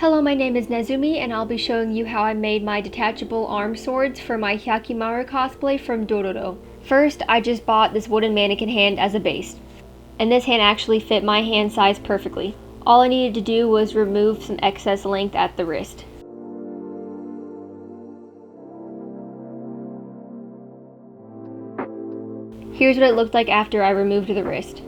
Hello, my name is Nezumi, and I'll be showing you how I made my detachable arm swords for my Hyakkimaru cosplay from Dororo. First, I just bought this wooden mannequin hand as a base, and this hand actually fit my hand size perfectly. All I needed to do was remove some excess length at the wrist. Here's what it looked like after I removed the wrist.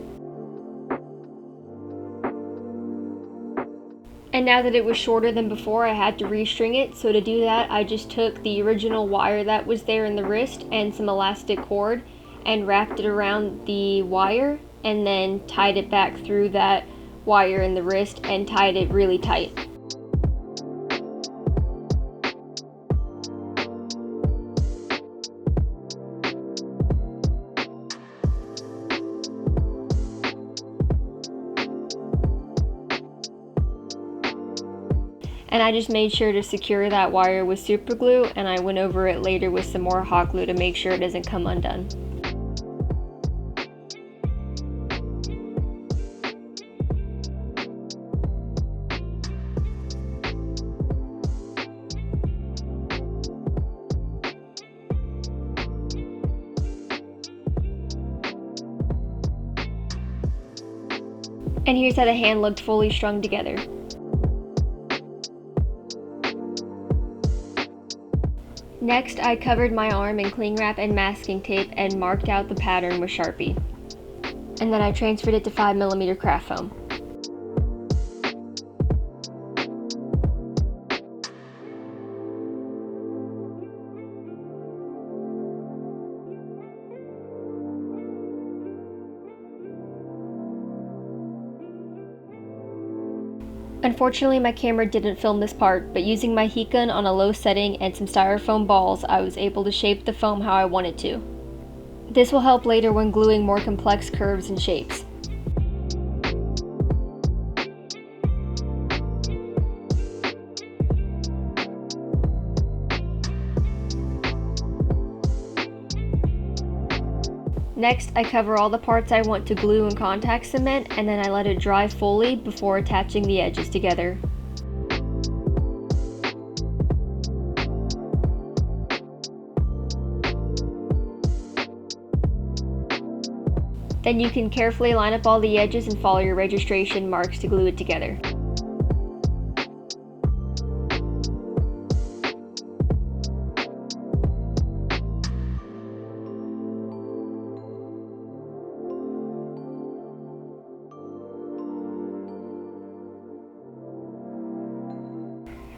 And now that it was shorter than before, I had to restring it, so to do that I just took the original wire that was there in the wrist and some elastic cord and wrapped it around the wire and then tied it back through that wire in the wrist and tied it really tight. And I just made sure to secure that wire with super glue, and I went over it later with some more hot glue to make sure it doesn't come undone. And here's how the hand looked fully strung together. Next, I covered my arm in cling wrap and masking tape and marked out the pattern with Sharpie. And then I transferred it to 5mm craft foam. Unfortunately, my camera didn't film this part, but using my heat gun on a low setting and some styrofoam balls, I was able to shape the foam how I wanted to. This will help later when gluing more complex curves and shapes. Next, I cover all the parts I want to glue in contact cement, and then I let it dry fully before attaching the edges together. Then you can carefully line up all the edges and follow your registration marks to glue it together.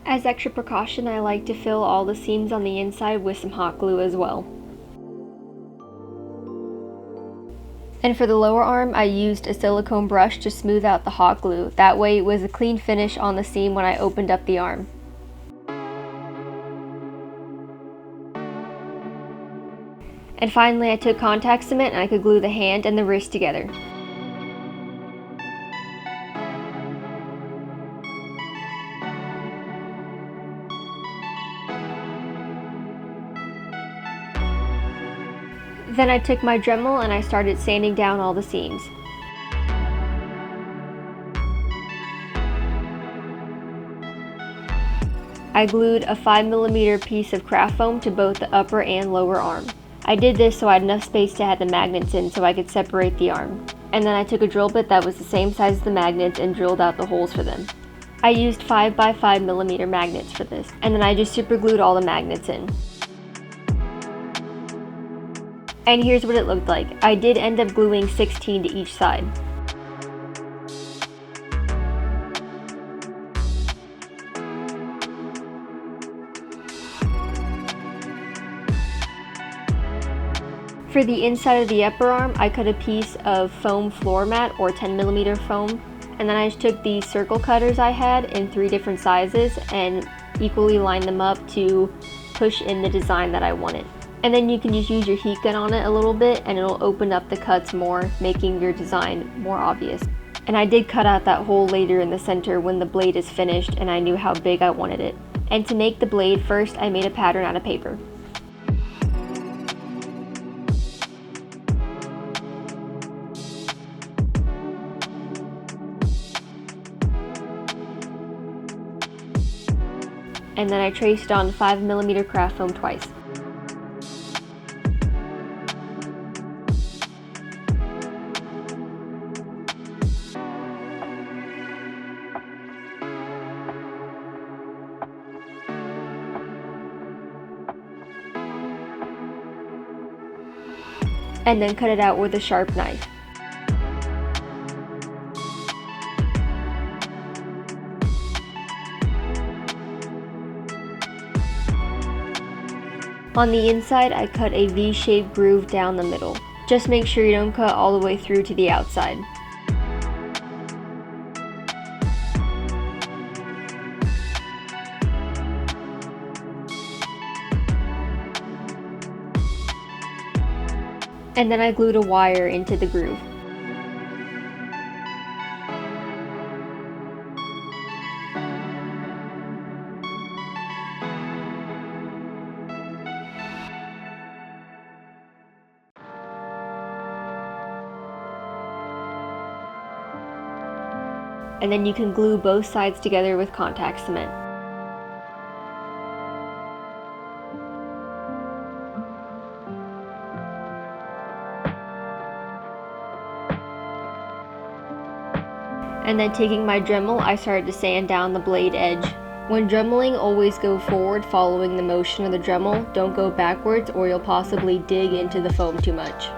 As extra precaution, I like to fill all the seams on the inside with some hot glue as well. And for the lower arm, I used a silicone brush to smooth out the hot glue. That way it was a clean finish on the seam when I opened up the arm. And finally, I took contact cement and I could glue the hand and the wrist together. Then I took my Dremel and I started sanding down all the seams. I glued a 5mm piece of craft foam to both the upper and lower arm. I did this so I had enough space to have the magnets in so I could separate the arm. And then I took a drill bit that was the same size as the magnets and drilled out the holes for them. I used 5x5mm magnets for this, and then I just super glued all the magnets in. And here's what it looked like. I did end up gluing 16 to each side. For the inside of the upper arm, I cut a piece of foam floor mat or 10mm foam, and then I just took these circle cutters I had in 3 different sizes and equally lined them up to push in the design that I wanted. And then you can just use your heat gun on it a little bit and it'll open up the cuts more, making your design more obvious. And I did cut out that hole later in the center when the blade is finished and I knew how big I wanted it. And to make the blade, first I made a pattern out of paper. and then I traced on 5mm craft foam twice. And then cut it out with a sharp knife. On the inside, I cut a V-shaped groove down the middle. Just make sure you don't cut all the way through to the outside. And then I glued a wire into the groove. And then you can glue both sides together with contact cement. And then taking my Dremel, I started to sand down the blade edge. When dremeling, always go forward following the motion of the Dremel. Don't go backwards or you'll possibly dig into the foam too much.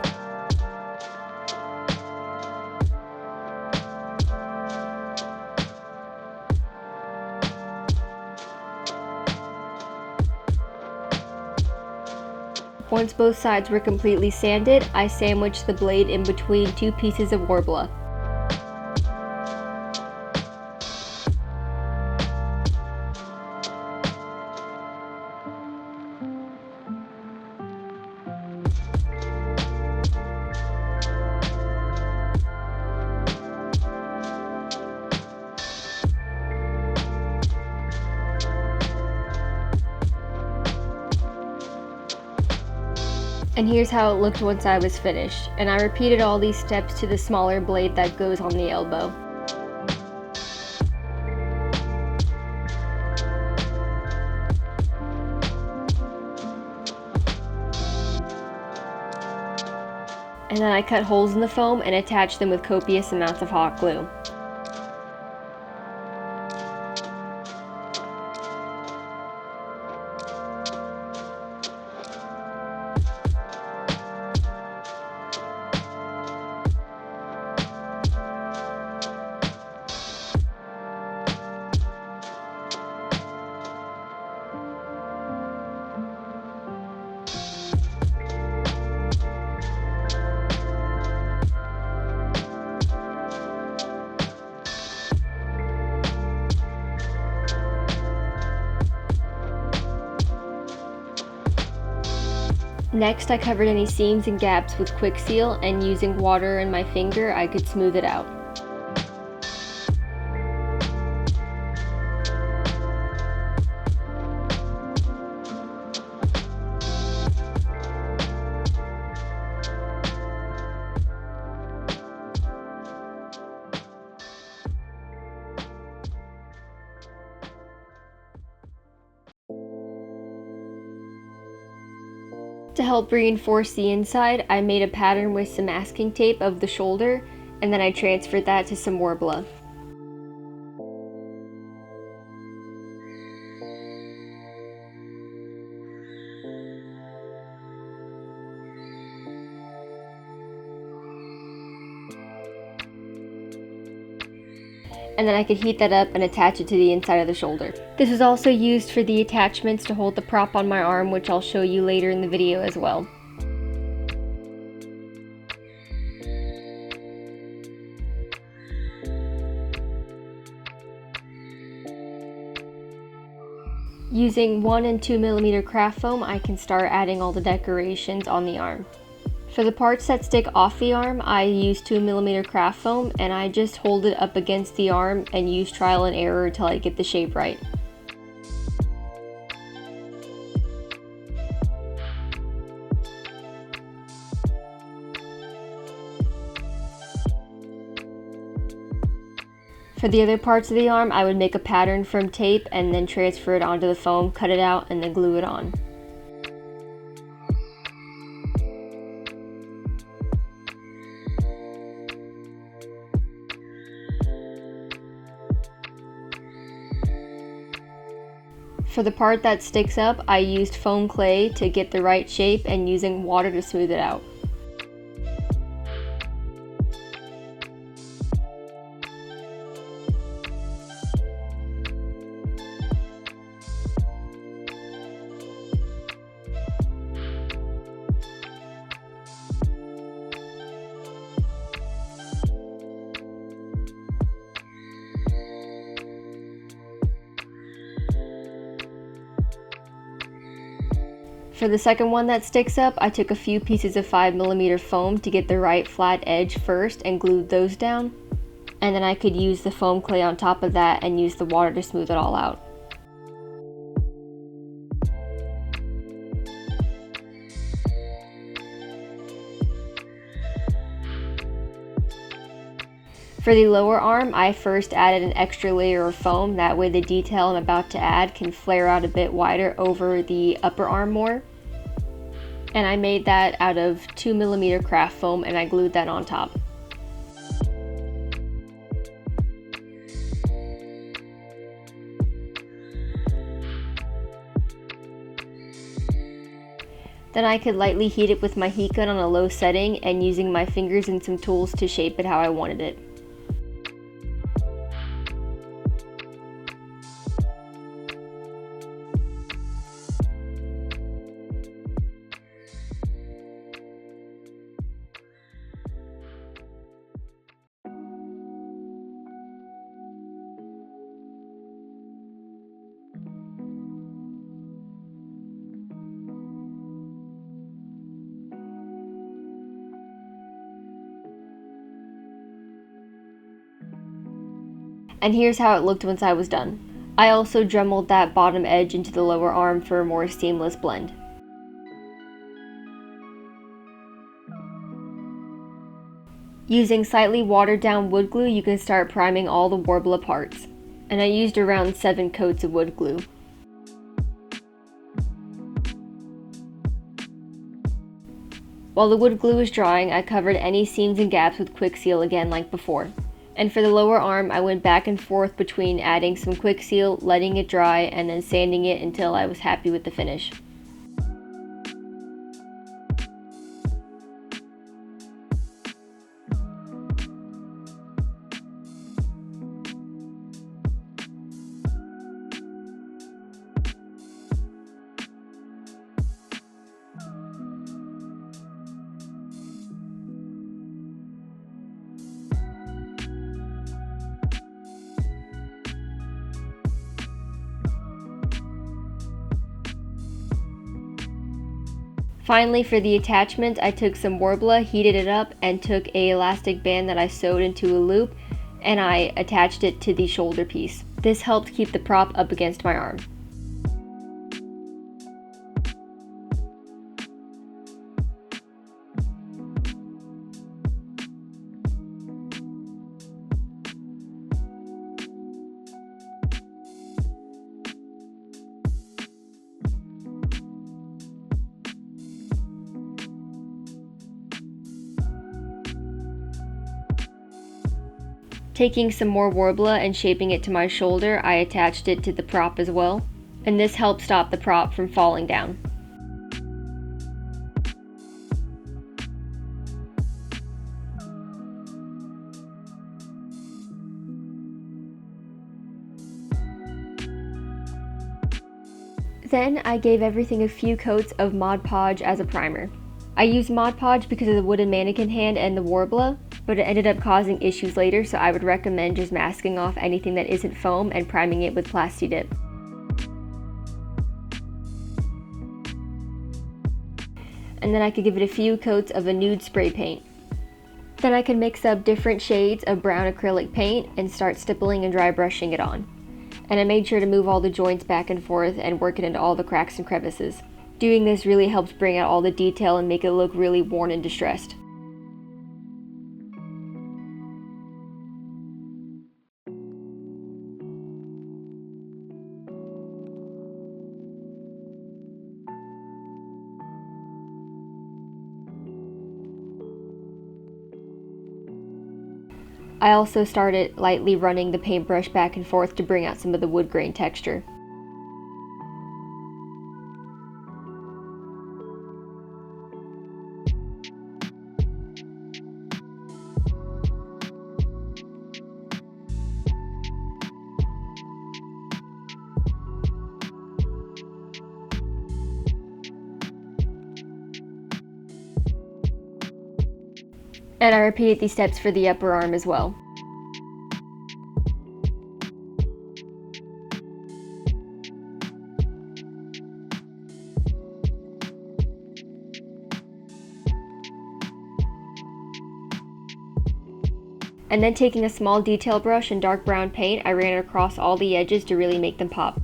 Once both sides were completely sanded, I sandwiched the blade in between two pieces of Worbla. And here's how it looked once I was finished, and I repeated all these steps to the smaller blade that goes on the elbow. And then I cut holes in the foam and attached them with copious amounts of hot glue. Next, I covered any seams and gaps with Quick Seal, and using water and my finger, I could smooth it out. To help reinforce the inside, I made a pattern with some masking tape of the shoulder, and then I transferred that to some Worbla. And then I could heat that up and attach it to the inside of the shoulder. This is also used for the attachments to hold the prop on my arm, which I'll show you later in the video as well. Using 1 and 2mm craft foam, I can start adding all the decorations on the arm. For the parts that stick off the arm, I use 2mm craft foam, and I just hold it up against the arm and use trial and error until I get the shape right. For the other parts of the arm, I would make a pattern from tape and then transfer it onto the foam, cut it out, and then glue it on. For the part that sticks up, I used foam clay to get the right shape and using water to smooth it out. For the second one that sticks up, I took a few pieces of 5mm foam to get the right flat edge first and glued those down. And then I could use the foam clay on top of that and use the water to smooth it all out. For the lower arm, I first added an extra layer of foam, that way the detail I'm about to add can flare out a bit wider over the upper arm more. And I made that out of 2mm craft foam and I glued that on top. Then I could lightly heat it with my heat gun on a low setting and using my fingers and some tools to shape it how I wanted it. And here's how it looked once I was done. I also dremeled that bottom edge into the lower arm for a more seamless blend. Using slightly watered down wood glue, you can start priming all the Worbla parts. And I used around 7 coats of wood glue. While the wood glue was drying, I covered any seams and gaps with quick seal again like before. And for the lower arm, I went back and forth between adding some quick seal, letting it dry, and then sanding it until I was happy with the finish. Finally, for the attachment, I took some Worbla, heated it up, and took a elastic band that I sewed into a loop, and I attached it to the shoulder piece. This helped keep the prop up against my arm. Taking some more Worbla and shaping it to my shoulder, I attached it to the prop as well, and this helped stop the prop from falling down. Then I gave everything a few coats of Mod Podge as a primer. I used Mod Podge because of the wooden mannequin hand and the Worbla, but it ended up causing issues later, so I would recommend just masking off anything that isn't foam and priming it with Plasti Dip. And then I could give it a few coats of a Nude Spray paint. Then I could mix up different shades of brown acrylic paint and start stippling and dry brushing it on. And I made sure to move all the joints back and forth and work it into all the cracks and crevices. Doing this really helps bring out all the detail and make it look really worn and distressed. I also started lightly running the paintbrush back and forth to bring out some of the wood grain texture. And I repeated these steps for the upper arm as well. And then taking a small detail brush and dark brown paint, I ran it across all the edges to really make them pop.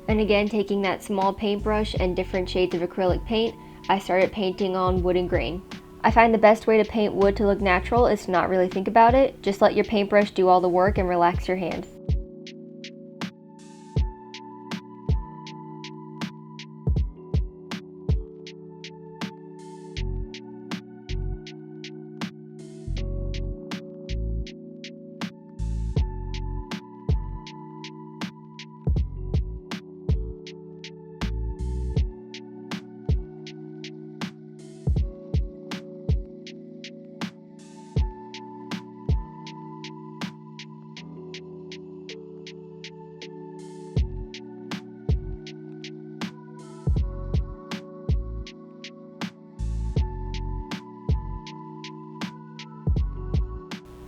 And again, taking that small paintbrush and different shades of acrylic paint, I started painting on wooden grain. I find the best way to paint wood to look natural is to not really think about it. Just let your paintbrush do all the work and relax your hand.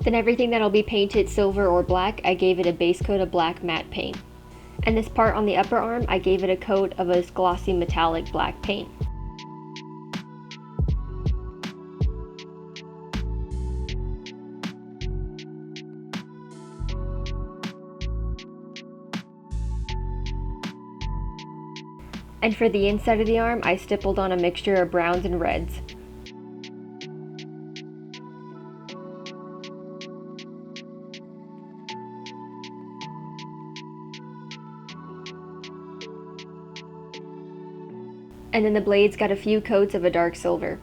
Then everything that'll be painted silver or black, I gave it a base coat of black matte paint. And this part on the upper arm, I gave it a coat of a glossy metallic black paint. And for the inside of the arm, I stippled on a mixture of browns and reds. And then the blades got a few coats of a dark silver.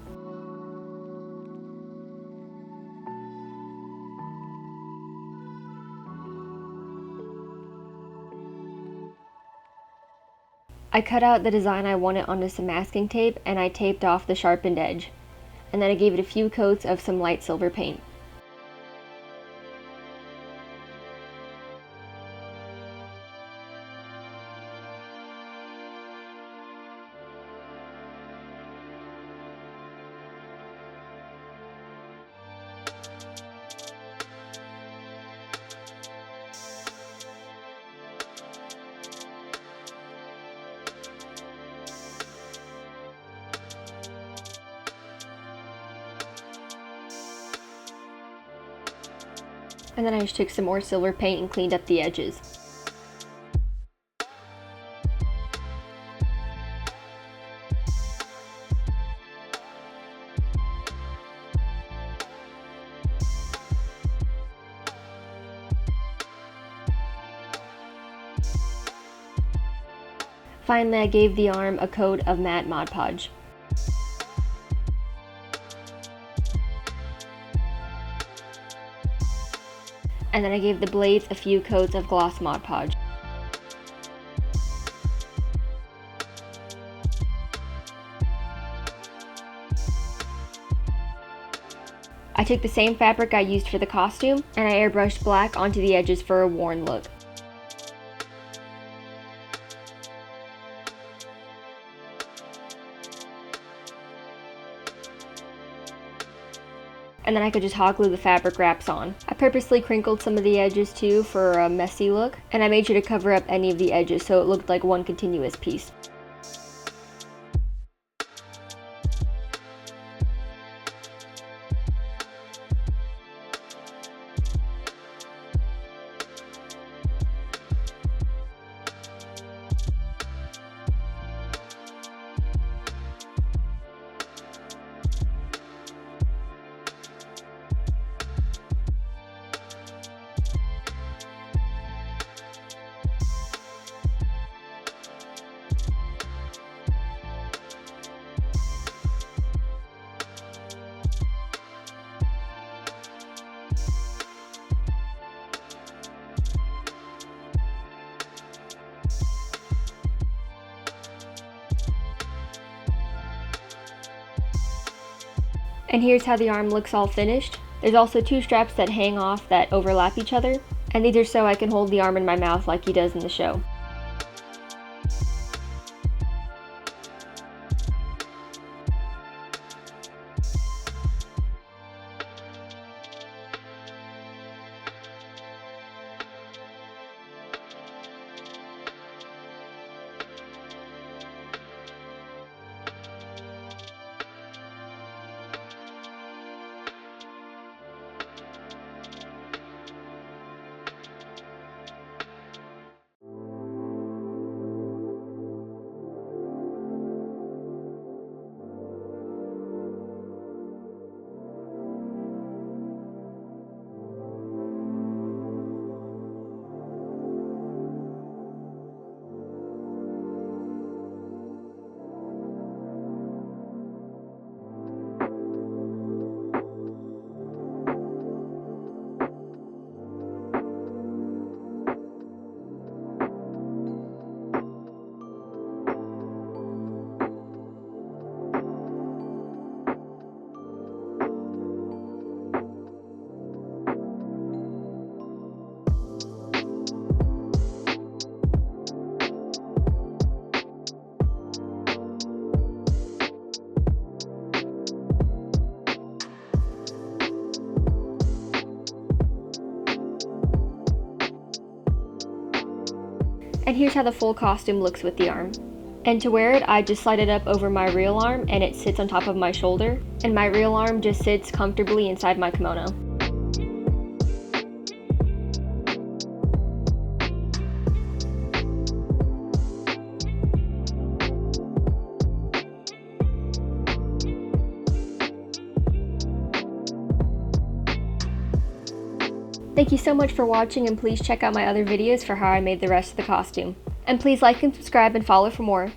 I cut out the design I wanted onto some masking tape and I taped off the sharpened edge. And then I gave it a few coats of some light silver paint. And then I just took some more silver paint and cleaned up the edges. Finally, I gave the arm a coat of matte Mod Podge. And then I gave the blades a few coats of gloss Mod Podge. I took the same fabric I used for the costume, and I airbrushed black onto the edges for a worn look. And then I could just hot glue the fabric wraps on. I purposely crinkled some of the edges too for a messy look, and I made sure to cover up any of the edges so it looked like one continuous piece. And here's how the arm looks all finished. There's also 2 straps that hang off that overlap each other, and these are so I can hold the arm in my mouth like he does in the show. And here's how the full costume looks with the arm. And to wear it, I just slide it up over my real arm and it sits on top of my shoulder, and my real arm just sits comfortably inside my kimono. Thank you so much for watching, and please check out my other videos for how I made the rest of the costume. And please like and subscribe and follow for more.